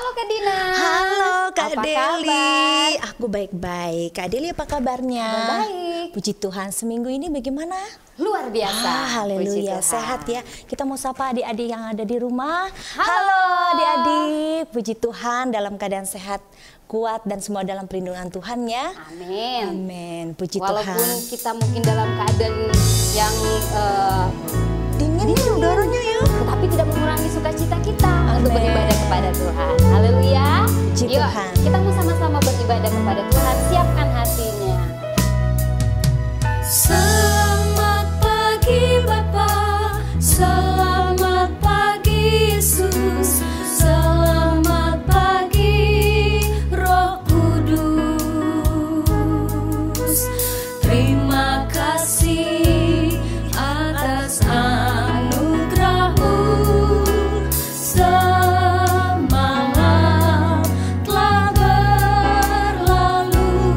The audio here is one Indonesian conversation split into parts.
Halo Kak Dina. Halo Kak Apa Deli. kabar? Aku baik-baik. Kak Deli apa kabarnya? Kabar baik. Puji Tuhan, seminggu ini bagaimana? Luar biasa. Puji Haleluya, Tuhan. sehat ya. Kita mau sapa adik-adik yang ada di rumah. Halo. Adik-adik, puji Tuhan dalam keadaan sehat, kuat dan semua dalam perlindungan Tuhan ya. Amin. Amin, puji Walaupun Tuhan. kita mungkin dalam keadaan yang Dingin nih udaranya ya. tetapi tidak mengurangi sukacita kita untuk Amin. beribadah kepada Tuhan. Haleluya. Puji Yuk, Tuhan. kita mau sama-sama beribadah kepada Tuhan. Siapkan hatinya. Selamat pagi Bapa, selamat pagi Yesus, selamat pagi Roh Kudus. Terima kasih atas anugerah-Mu. Semalam telah berlalu,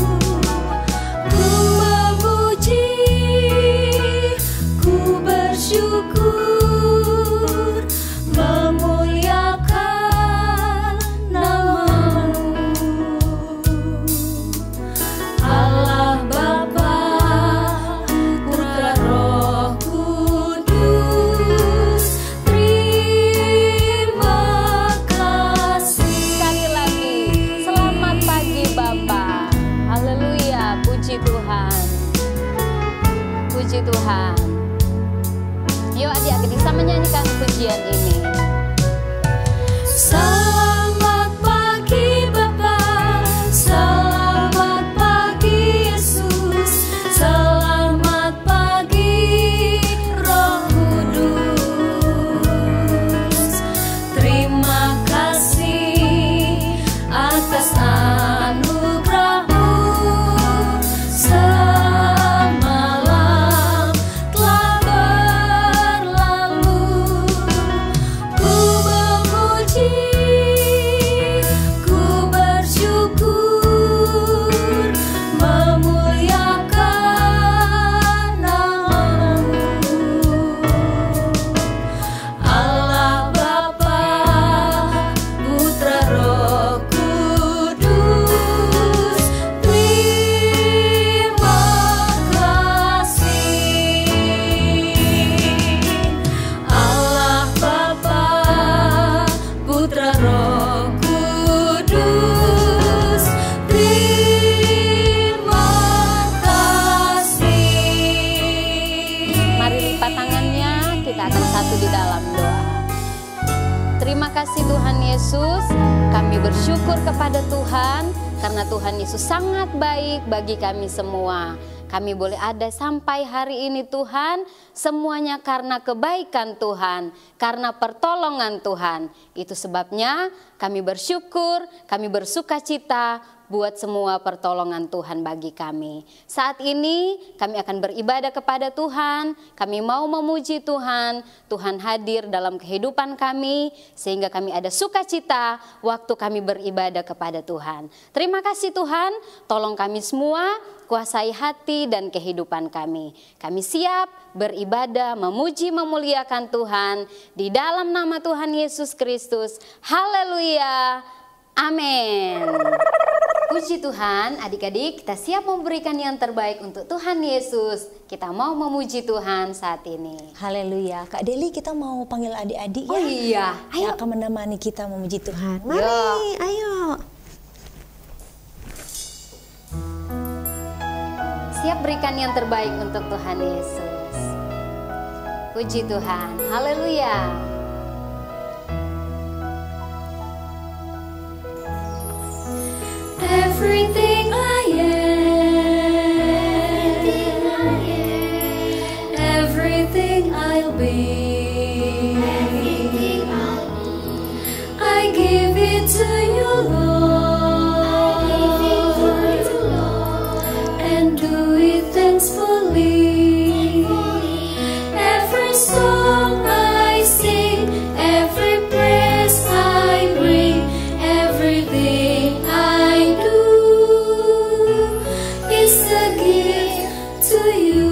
ku memuji, ku bersyukur, memuliakan nama-Mu. Allah Bapa, Putra Roh Kudus, terima kasih. Sekali lagi, selamat pagi Bapa. Haleluya, puji Tuhan. Puji Tuhan. Yuk adik-adik bisa menyanyikan pujian ini. Selamat pagi Bapa, selamat pagi Yesus, selamat pagi Roh Kudus. Terima kasih atas anugerah-Mu. Semalam telah berlalu, ku memuji, ku bersyukur, memuliakan nama-Mu. Allah Bapa, Putra Roh Kudus, terima kasih. Allah Bapa, Putra Roh Kudus, terima kasih. Mari lipat tangannya, kita akan satu di dalam doa. Terima kasih Tuhan Yesus, kami bersyukur kepada Tuhan karena Tuhan Yesus sangat baik bagi kami semua. Kami boleh ada sampai hari ini Tuhan, semuanya karena kebaikan Tuhan, karena pertolongan Tuhan. Itu sebabnya kami bersyukur, kami bersukacita buat semua pertolongan Tuhan bagi kami. Saat ini kami akan beribadah kepada Tuhan, kami mau memuji Tuhan, Tuhan hadir dalam kehidupan kami, sehingga kami ada sukacita waktu kami beribadah kepada Tuhan. Terima kasih Tuhan, tolong kami semua, kuasai hati dan kehidupan kami. Kami siap beribadah, memuji, memuliakan Tuhan, di dalam nama Tuhan Yesus Kristus. Haleluya, amin. Puji Tuhan, adik-adik, kita siap memberikan yang terbaik untuk Tuhan Yesus. Kita mau memuji Tuhan saat ini. Haleluya. Kak Deli, kita mau panggil adik-adik ya. Oh iya, Yang ayo. akan menemani kita memuji Tuhan. Mari, Yuk. ayo. Siap berikan yang terbaik untuk Tuhan Yesus. Puji Tuhan, haleluya. Everything I am, everything I'll be, I give it to you, Lord, and do it thankfully. Every song I sing, every praise I bring, everything I do is a gift to you.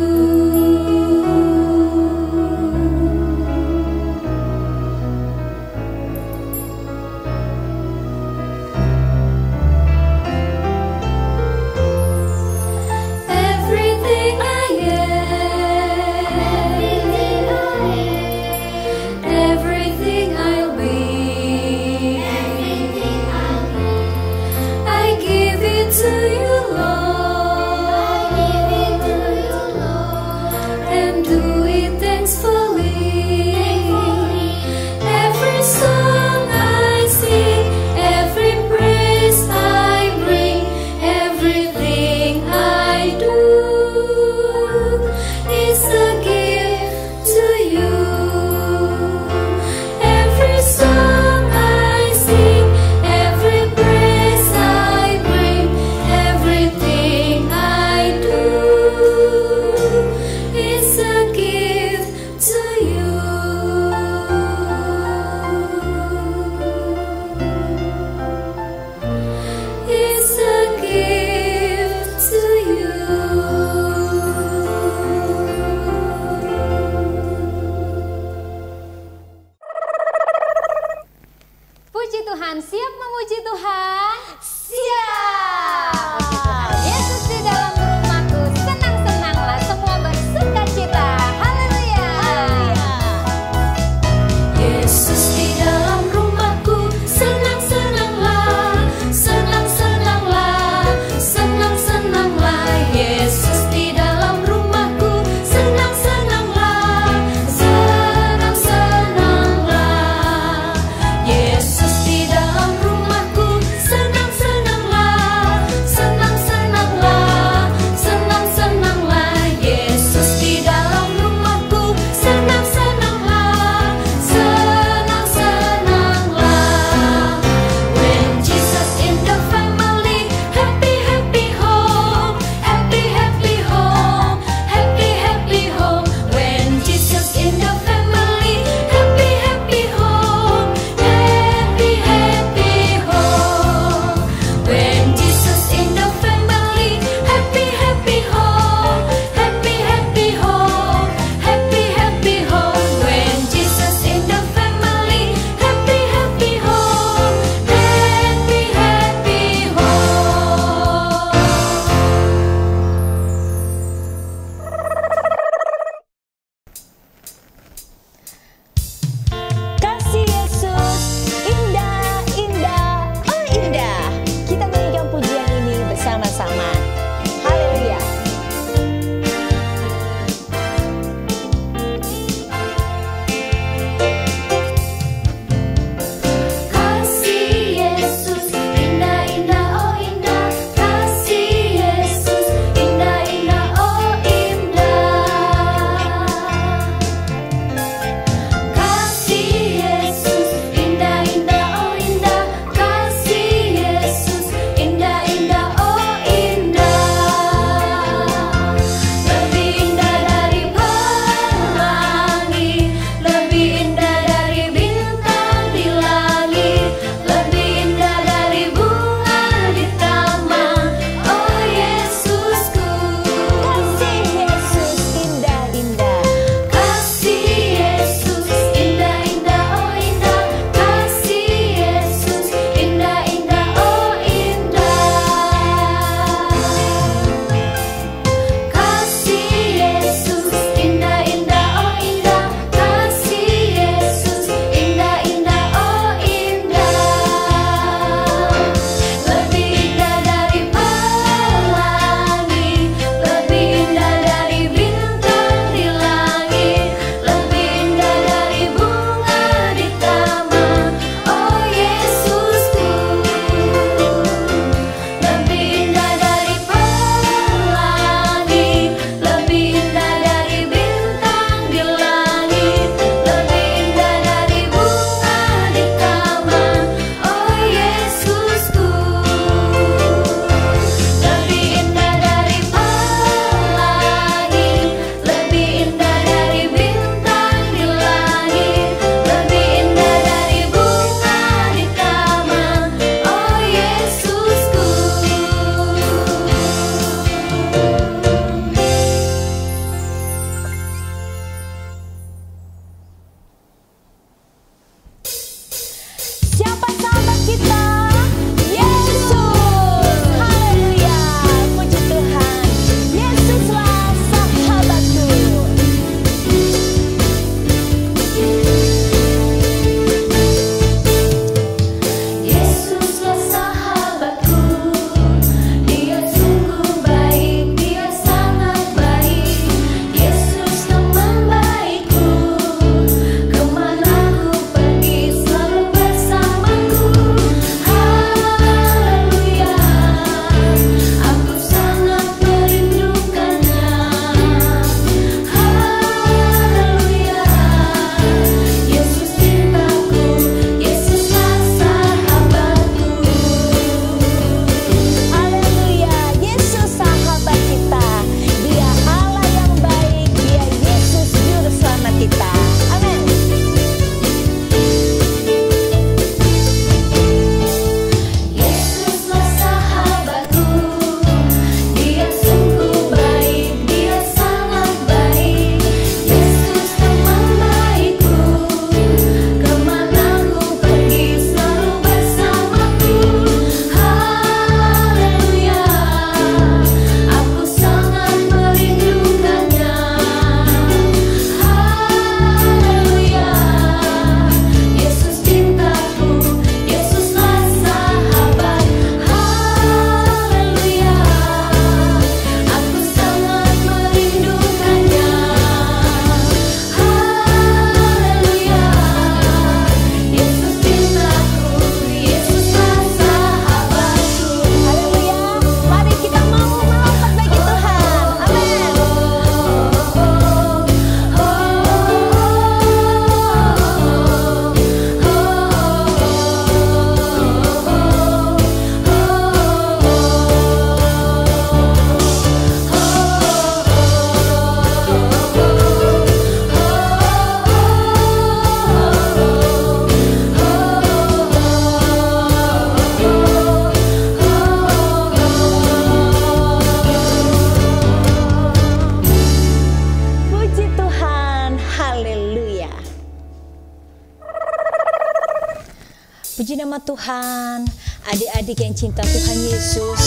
Puji nama Tuhan. Adik-adik yang cinta Tuhan Yesus,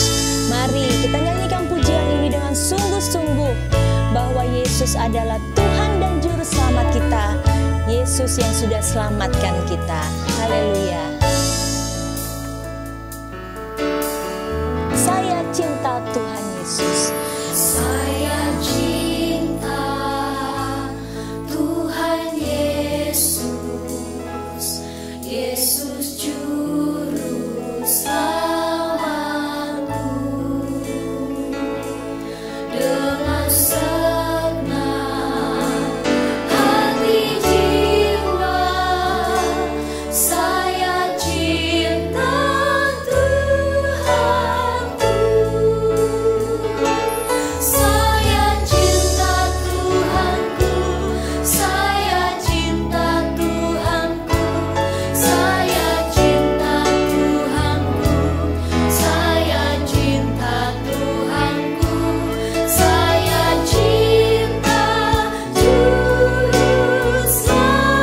mari kita nyanyikan pujian ini dengan sungguh-sungguh bahwa Yesus adalah Tuhan dan Juru Selamat kita. Yesus yang sudah selamatkan kita. Haleluya. Saya cinta Tuhan Yesus. Saya cinta Tuhan Yesus, Yesus Juru Selamatku. Dengan segenap hati jiwa, saya cinta Tuhanku. Saya cinta Tuhanku, saya cinta Tuhanku, saya cinta Tuhanku, saya cinta Tuhanku, saya cinta Juru Selamat.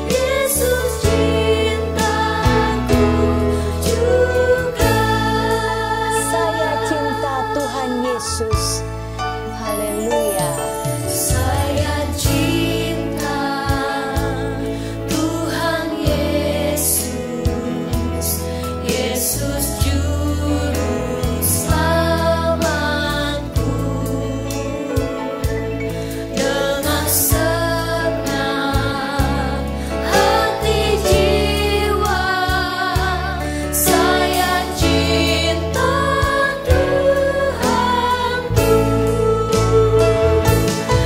Yesus cintaku juga. Saya cinta Tuhan Yesus. Haleluya. Saya cinta Tuhan Yesus, Yesus Juru Selamatku. Dengan segenap hati jiwa, saya cinta Tuhanku.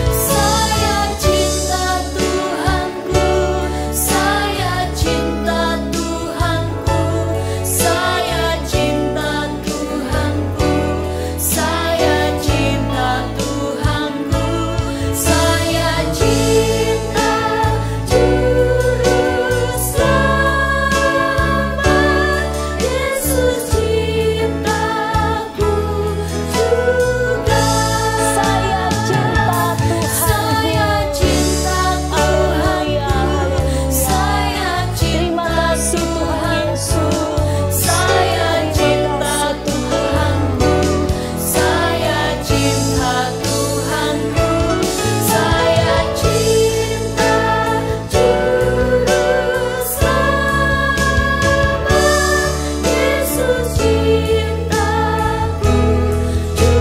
Saya cinta Tuhanku, saya cinta Tuhanku, saya cinta Tuhanku, saya cinta Tuhanku, saya cinta Juru Selamat. Yesus cintaku juga. Saya cinta Tuhan. Saya cinta Haleluya, Tuhanku, haleluya. saya Terima cinta kasih Tuhan Tuhanku, Yesus. saya cinta Tuhanku, saya cinta Tuhanku, saya cinta Juru Selamat. Yesus cintaku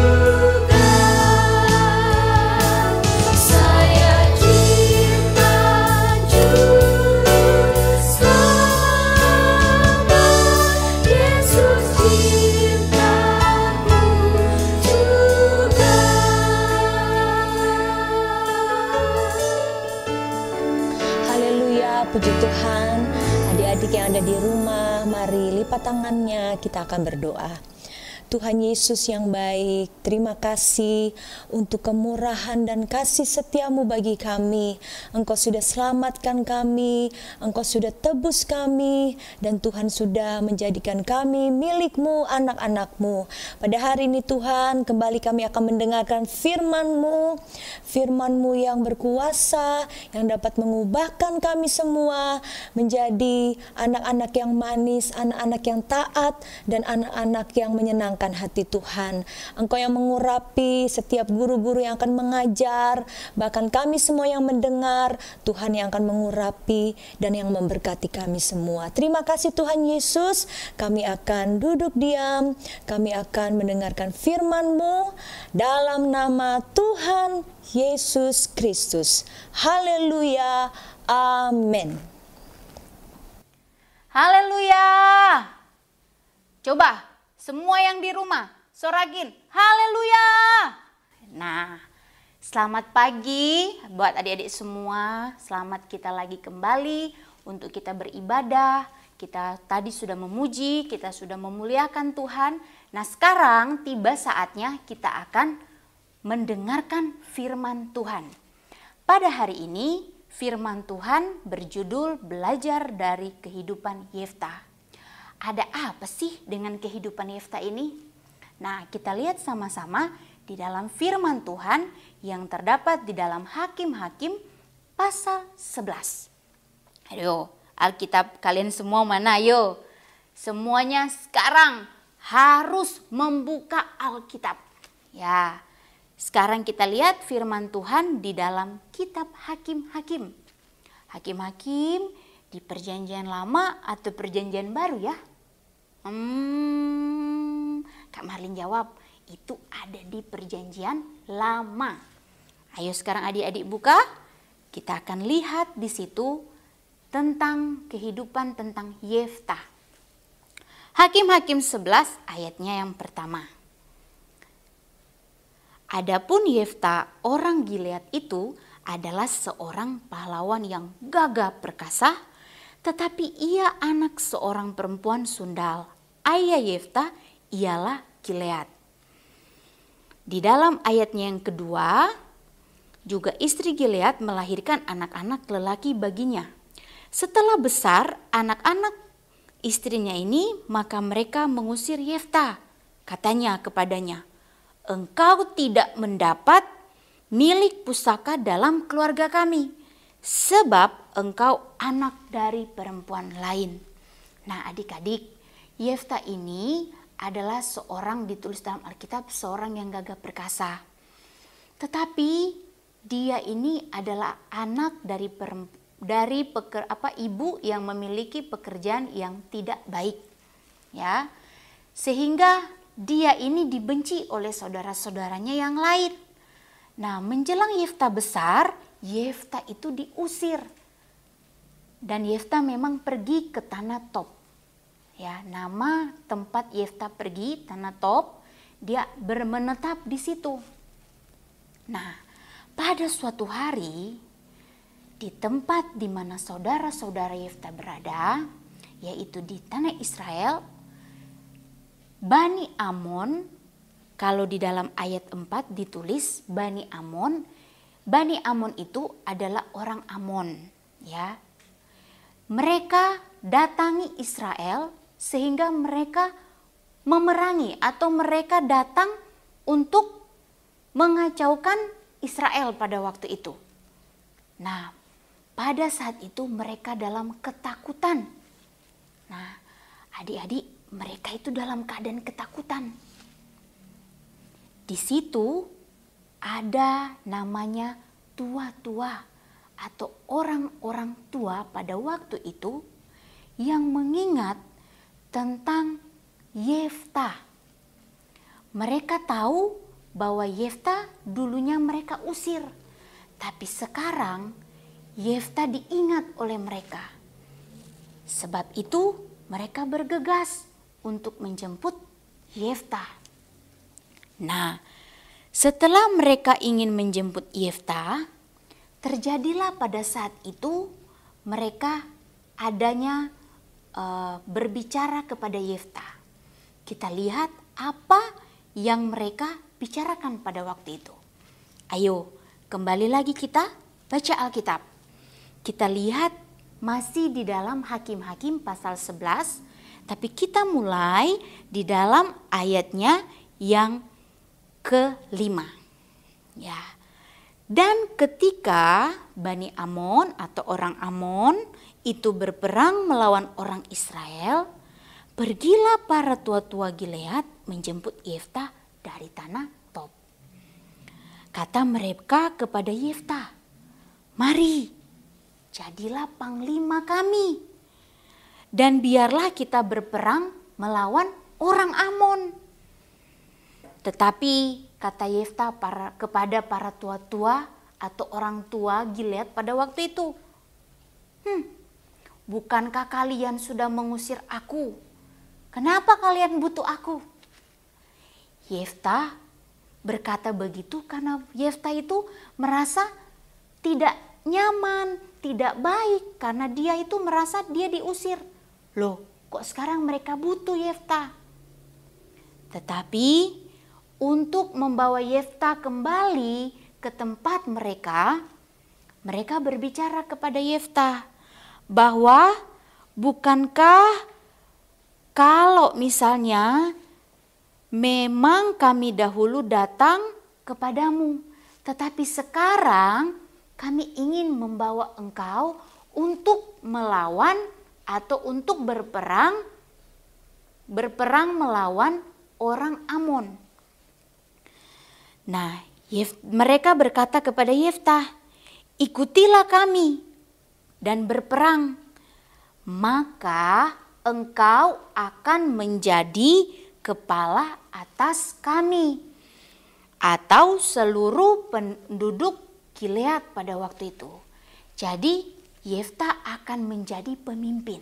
juga. Saya cinta Juru Selamat. Yesus cintaku juga. Haleluya, puji Tuhan. Adik-adik yang ada di rumah, mari lipat tangannya, kita akan berdoa. Tuhan Yesus yang baik, terima kasih untuk kemurahan dan kasih setiamu bagi kami. Engkau sudah selamatkan kami, Engkau sudah tebus kami, dan Tuhan sudah menjadikan kami milik-Mu, anak-anak-Mu. Pada hari ini Tuhan, kembali kami akan mendengarkan firman-Mu, firman-Mu yang berkuasa, yang dapat mengubahkan kami semua menjadi anak-anak yang manis, anak-anak yang taat, dan anak-anak yang menyenangkan hati Tuhan. Engkau yang mengurapi setiap guru-guru yang akan mengajar, bahkan kami semua yang mendengar, Tuhan yang akan mengurapi dan yang memberkati kami semua. Terima kasih Tuhan Yesus, kami akan duduk diam, kami akan mendengarkan firman-Mu dalam nama Tuhan Yesus Kristus. Haleluya, amin. Haleluya. Coba semua yang di rumah sorakin haleluya. Nah, selamat pagi buat adik-adik semua. Selamat kita lagi kembali untuk kita beribadah. Kita tadi sudah memuji, kita sudah memuliakan Tuhan. Nah, sekarang tiba saatnya kita akan mendengarkan firman Tuhan. Pada hari ini firman Tuhan berjudul Belajar dari Kehidupan Yefta. Ada apa sih dengan kehidupan Yefta ini? Nah, kita lihat sama-sama di dalam firman Tuhan yang terdapat di dalam Hakim-Hakim pasal 11. Ayo, Alkitab kalian semua mana? Ayo. Semuanya sekarang harus membuka Alkitab. Ya. Sekarang kita lihat firman Tuhan di dalam kitab Hakim-Hakim. Hakim-Hakim di Perjanjian Lama atau Perjanjian Baru ya? Kak Marlin jawab, itu ada di Perjanjian Lama. Ayo sekarang adik-adik buka. Kita akan lihat di situ tentang kehidupan tentang Yeftah. Hakim-Hakim 11 ayatnya yang pertama. Adapun Yeftah orang Gilead itu adalah seorang pahlawan yang gagah perkasa, tetapi ia anak seorang perempuan sundal. Ayah Yeftah ialah Gilead. Di dalam ayatnya yang kedua, juga istri Gilead melahirkan anak-anak lelaki baginya. Setelah besar anak-anak istrinya ini, maka mereka mengusir Yeftah. Katanya kepadanya, engkau tidak mendapat milik pusaka dalam keluarga kami, sebab engkau anak dari perempuan lain. Nah adik-adik, Yeftah ini adalah seorang, ditulis dalam Alkitab, seorang yang gagah perkasa. Tetapi dia ini adalah anak dari ibu yang memiliki pekerjaan yang tidak baik, ya, sehingga dia ini dibenci oleh saudara-saudaranya yang lain. Nah, menjelang Yeftah besar, Yeftah itu diusir, dan Yeftah memang pergi ke tanah Tob. Ya, nama tempat Yeftah pergi, tanah Tob, dia menetap di situ. Nah, pada suatu hari, di tempat di mana saudara-saudara Yeftah berada, yaitu di tanah Israel, Bani Amon, kalau di dalam ayat 4 ditulis Bani Amon. Bani Amon itu adalah orang Amon, ya. Mereka datangi Israel sehingga mereka memerangi atau mereka datang untuk mengacaukan Israel pada waktu itu. Nah, pada saat itu mereka dalam ketakutan. Nah, adik-adik, mereka itu dalam keadaan ketakutan. Di situ ada namanya tua-tua atau orang-orang tua pada waktu itu yang mengingat tentang Yeftah. Mereka tahu bahwa Yeftah dulunya mereka usir, tapi sekarang Yeftah diingat oleh mereka. Sebab itu mereka bergegas untuk menjemput Yeftah. Nah, setelah mereka ingin menjemput Yeftah, terjadilah pada saat itu mereka adanya berbicara kepada Yeftah. Kita lihat apa yang mereka bicarakan pada waktu itu. Ayo, kembali lagi kita baca Alkitab. Kita lihat masih di dalam Hakim-Hakim pasal 11, tapi kita mulai di dalam ayatnya yang ke-5. Ya. Dan ketika Bani Amon atau orang Amon itu berperang melawan orang Israel, pergilah para tua-tua Gilead menjemput Yeftah dari tanah Tob. Kata mereka kepada Yeftah, mari, jadilah panglima kami, dan biarlah kita berperang melawan orang Amon. Tetapi kata Yeftah kepada para tua-tua atau orang tua Gilead pada waktu itu, bukankah kalian sudah mengusir aku? Kenapa kalian butuh aku? Yeftah berkata begitu karena Yeftah itu merasa tidak nyaman, tidak baik karena dia itu merasa dia diusir. Loh, kok sekarang mereka butuh Yeftah? Tetapi untuk membawa Yeftah kembali ke tempat mereka, mereka berbicara kepada Yeftah bahwa bukankah kalau misalnya memang kami dahulu datang kepadamu, tetapi sekarang kami ingin membawa engkau untuk melawan atau untuk berperang melawan orang Amon. Nah, mereka berkata kepada Yeftah, "Ikutilah kami dan berperang, maka engkau akan menjadi kepala atas kami," atau seluruh penduduk Gilead pada waktu itu. Jadi Yeftah akan menjadi pemimpin.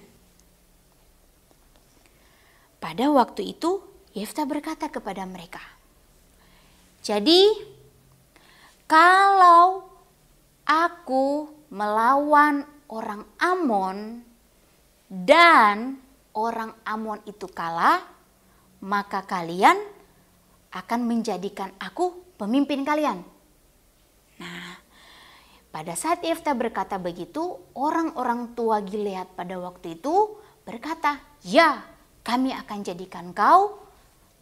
Pada waktu itu Yeftah berkata kepada mereka, "Jadi kalau aku melawan orang Amon dan orang Amon itu kalah, maka kalian akan menjadikan aku pemimpin kalian." Nah, pada saat Yeftah berkata begitu, orang-orang tua Gilead pada waktu itu berkata, "Ya, kami akan jadikan kau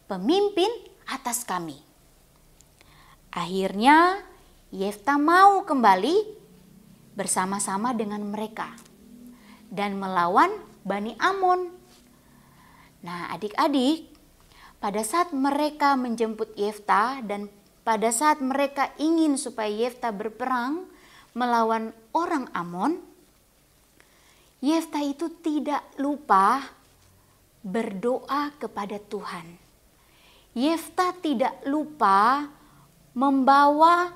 pemimpin atas kami." Akhirnya Yeftah mau kembali bersama-sama dengan mereka dan melawan Bani Amon. Nah, adik-adik, pada saat mereka menjemput Yeftah dan pada saat mereka ingin supaya Yeftah berperang melawan orang Amon, Yeftah itu tidak lupa berdoa kepada Tuhan. Yeftah tidak lupa membawa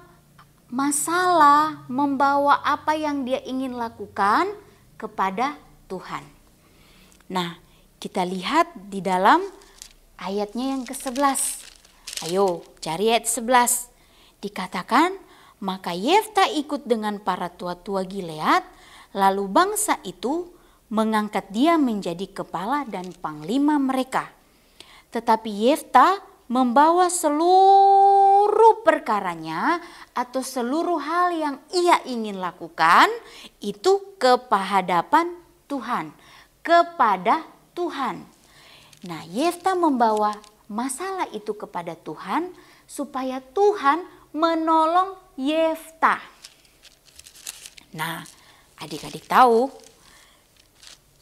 masalah, membawa apa yang dia ingin lakukan kepada Tuhan. Nah, kita lihat di dalam ayatnya yang ke-11. Ayo, cari ayat 11. Dikatakan, maka Yeftah ikut dengan para tua-tua Gilead, lalu bangsa itu mengangkat dia menjadi kepala dan panglima mereka. Tetapi Yeftah membawa seluruh perkaranya atau seluruh hal yang ia ingin lakukan itu kehadapan Tuhan, kepada Tuhan. Nah, Yeftah membawa masalah itu kepada Tuhan supaya Tuhan menolong Yeftah. Nah, adik-adik tahu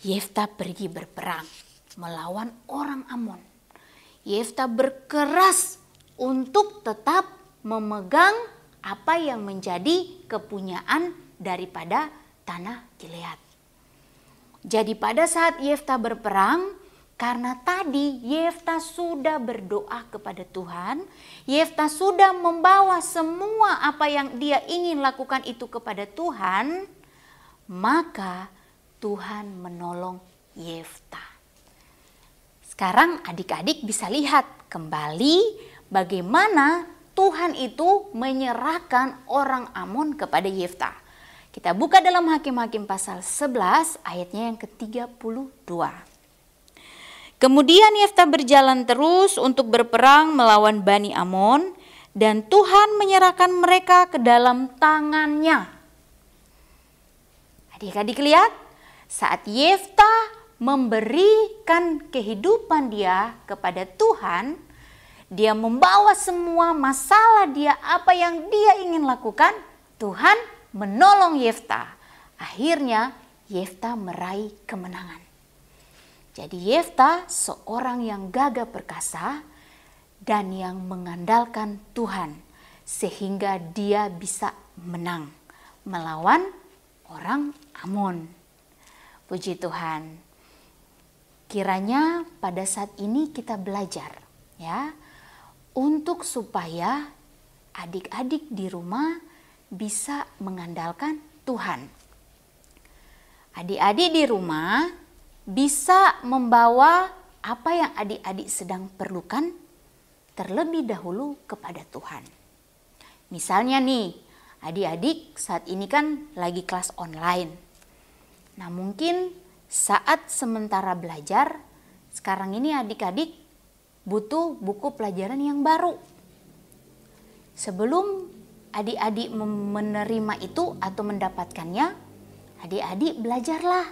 Yeftah pergi berperang melawan orang Amon. Yeftah berkeras untuk tetap memegang apa yang menjadi kepunyaan daripada tanah Gilead. Jadi pada saat Yeftah berperang, karena tadi Yeftah sudah berdoa kepada Tuhan, Yeftah sudah membawa semua apa yang dia ingin lakukan itu kepada Tuhan, maka Tuhan menolong Yeftah. Sekarang adik-adik bisa lihat kembali bagaimana Tuhan itu menyerahkan orang Amon kepada Yeftah. Kita buka dalam Hakim-Hakim pasal 11 ayatnya yang ke-32. Kemudian Yeftah berjalan terus untuk berperang melawan Bani Amon, dan Tuhan menyerahkan mereka ke dalam tangannya. Adik-adik lihat, saat Yeftah memberikan kehidupan dia kepada Tuhan, dia membawa semua masalah dia, apa yang dia ingin lakukan, Tuhan menolong Yeftah. Akhirnya Yeftah meraih kemenangan. Jadi Yeftah seorang yang gagah perkasa dan yang mengandalkan Tuhan, sehingga dia bisa menang melawan orang Amon. Puji Tuhan. Kiranya pada saat ini kita belajar ya, untuk supaya adik-adik di rumah bisa mengandalkan Tuhan. Adik-adik di rumah bisa membawa apa yang adik-adik sedang perlukan terlebih dahulu kepada Tuhan. Misalnya nih, adik-adik saat ini kan lagi kelas online. Nah, mungkin saat sementara belajar, sekarang ini adik-adik butuh buku pelajaran yang baru. Sebelum adik-adik menerima itu atau mendapatkannya, adik-adik belajarlah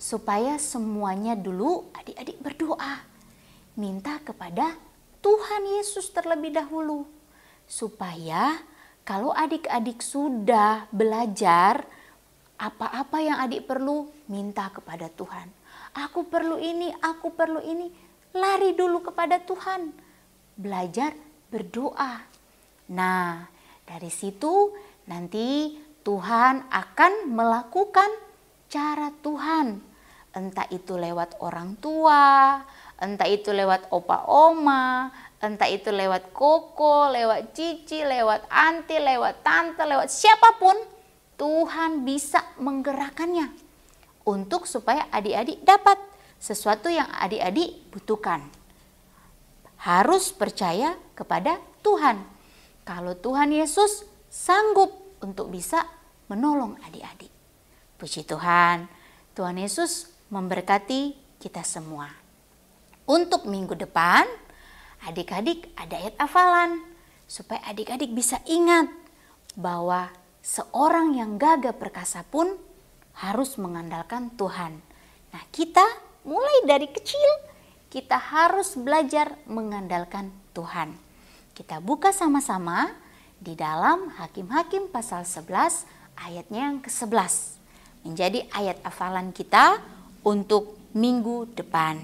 supaya semuanya dulu adik-adik berdoa. Minta kepada Tuhan Yesus terlebih dahulu. Supaya kalau adik-adik sudah belajar Apa-apa yang adik perlu, minta kepada Tuhan. Aku perlu ini, aku perlu ini. Lari dulu kepada Tuhan. Belajar berdoa. Nah, dari situ nanti Tuhan akan melakukan cara Tuhan. Entah itu lewat orang tua, entah itu lewat opa oma, entah itu lewat koko, lewat cici, lewat anti, lewat tante, lewat siapapun. Tuhan bisa menggerakkannya untuk supaya adik-adik dapat sesuatu yang adik-adik butuhkan. Harus percaya kepada Tuhan. Kalau Tuhan Yesus sanggup untuk bisa menolong adik-adik. Puji Tuhan, Tuhan Yesus memberkati kita semua. Untuk minggu depan, adik-adik ada ayat hafalan supaya adik-adik bisa ingat bahwa seorang yang gagah perkasa pun harus mengandalkan Tuhan. Nah, kita mulai dari kecil, kita harus belajar mengandalkan Tuhan. Kita buka sama-sama di dalam Hakim-Hakim pasal 11 ayatnya yang ke-11. Menjadi ayat hafalan kita untuk minggu depan.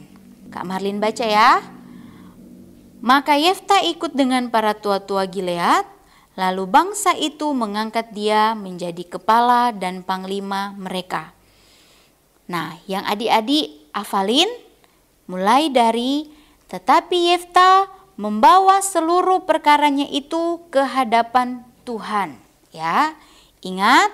Kak Marlin baca ya. Maka Yefta ikut dengan para tua-tua Gilead, lalu bangsa itu mengangkat dia menjadi kepala dan panglima mereka. Nah, yang adik-adik hafalin mulai dari tetapi Yefta membawa seluruh perkaranya itu ke hadapan Tuhan. Ya, ingat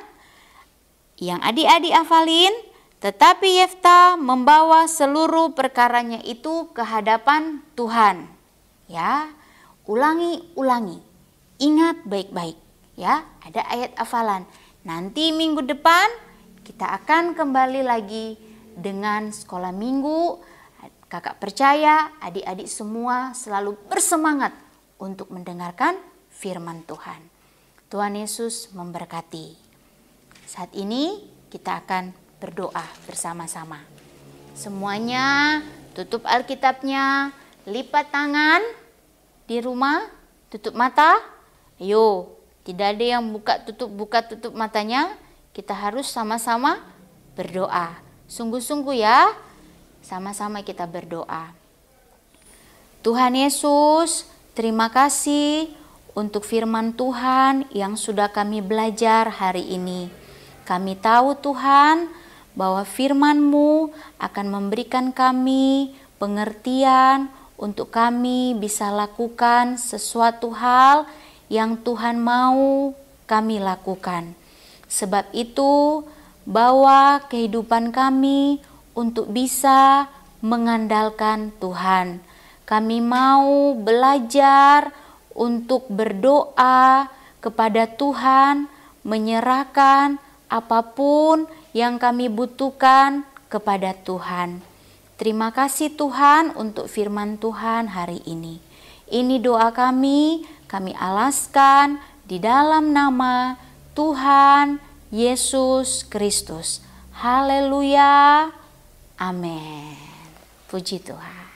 yang adik-adik hafalin, tetapi Yefta membawa seluruh perkaranya itu ke hadapan Tuhan. Ya, ulangi. Ingat baik-baik. Ya, ada ayat hafalan. Nanti minggu depan kita akan kembali lagi dengan sekolah minggu. Kakak percaya adik-adik semua selalu bersemangat untuk mendengarkan firman Tuhan. Tuhan Yesus memberkati. Saat ini kita akan berdoa bersama-sama. Semuanya tutup Alkitabnya, lipat tangan di rumah, tutup mata. Ayo, tidak ada yang buka tutup matanya. Kita harus sama-sama berdoa. Sungguh-sungguh ya. Sama-sama kita berdoa. Tuhan Yesus, terima kasih untuk firman Tuhan yang sudah kami belajar hari ini. Kami tahu Tuhan bahwa firman-Mu akan memberikan kami pengertian untuk kami bisa lakukan sesuatu hal yang Tuhan mau kami lakukan. Sebab itu, bawa kehidupan kami untuk bisa mengandalkan Tuhan. Kami mau belajar untuk berdoa kepada Tuhan, menyerahkan apapun yang kami butuhkan kepada Tuhan. Terima kasih Tuhan untuk firman Tuhan hari ini. Ini doa kami alaskan di dalam nama Tuhan Yesus Kristus. Haleluya. Amin. Puji Tuhan.